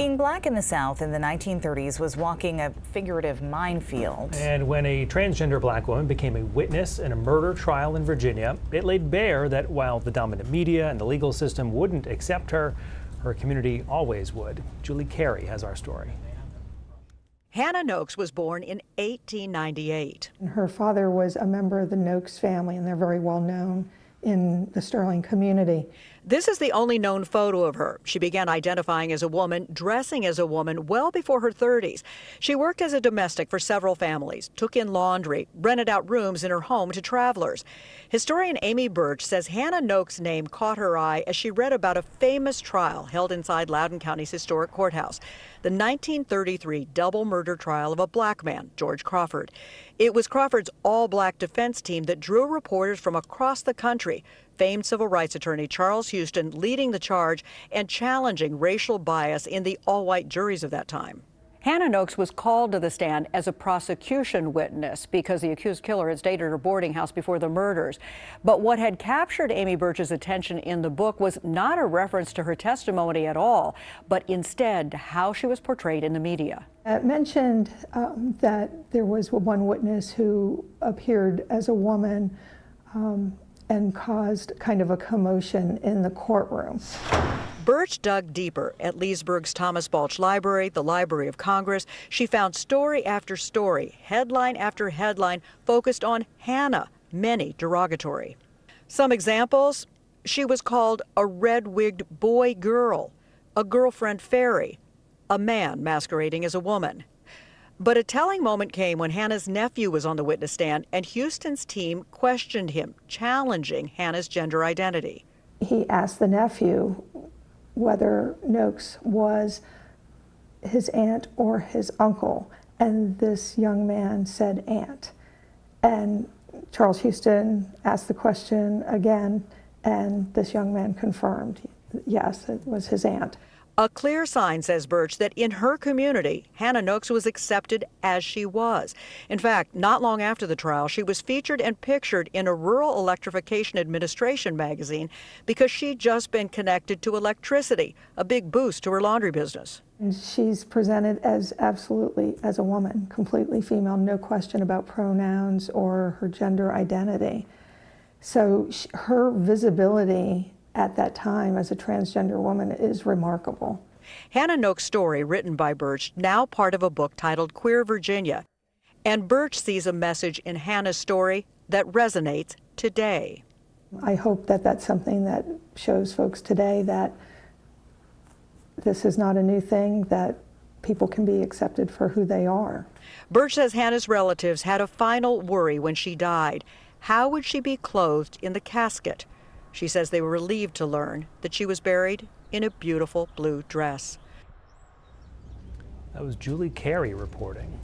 Being black in the South in the 1930s was walking a figurative minefield. And when a transgender black woman became a witness in a murder trial in Virginia, it laid bare that while the dominant media and the legal system wouldn't accept her, her community always would. Julie Carey has our story. Hannah Nokes was born in 1898. Her father was a member of the Nokes family, and they're very well known in the Sterling community. This is the only known photo of her. She began identifying as a woman, dressing as a woman well before her 30s. She worked as a domestic for several families, took in laundry, rented out rooms in her home to travelers. Historian Amy Birch says Hannah Nokes' name caught her eye as she read about a famous trial held inside Loudoun County's historic courthouse, the 1933 double murder trial of a black man, George Crawford. It was Crawford's all-black defense team that drew reporters from across the country, famed civil rights attorney Charles Houston leading the charge and challenging racial bias in the all-white juries of that time. Hannah Nokes was called to the stand as a prosecution witness because the accused killer had stayed at her boarding house before the murders. But what had captured Amy Birch's attention in the book was not a reference to her testimony at all, but instead how she was portrayed in the media. It mentioned that there was one witness who appeared as a woman and caused kind of a commotion in the courtroom. Birch dug deeper at Leesburg's Thomas Balch Library, the Library of Congress. She found story after story, headline after headline, focused on Hannah, many derogatory. Some examples: she was called a red-wigged boy girl, a girlfriend fairy, a man masquerading as a woman. But a telling moment came when Hannah's nephew was on the witness stand and Houston's team questioned him, challenging Hannah's gender identity. He asked the nephew whether Nokes was his aunt or his uncle, and this young man said aunt. And Charles Houston asked the question again, and this young man confirmed, yes, it was his aunt. A clear sign, says Birch, that in her community, Hannah Nokes was accepted as she was. In fact, not long after the trial, she was featured and pictured in a Rural Electrification Administration magazine because she'd just been connected to electricity, a big boost to her laundry business. And she's presented as absolutely as a woman, completely female, no question about pronouns or her gender identity. So her visibility at that time as a transgender woman is remarkable. Hannah Nokes' story, written by Birch, now part of a book titled Queer Virginia. And Birch sees a message in Hannah's story that resonates today. I hope that that's something that shows folks today that this is not a new thing, that people can be accepted for who they are. Birch says Hannah's relatives had a final worry when she died. How would she be clothed in the casket? She says they were relieved to learn that she was buried in a beautiful blue dress. That was Julie Carey reporting.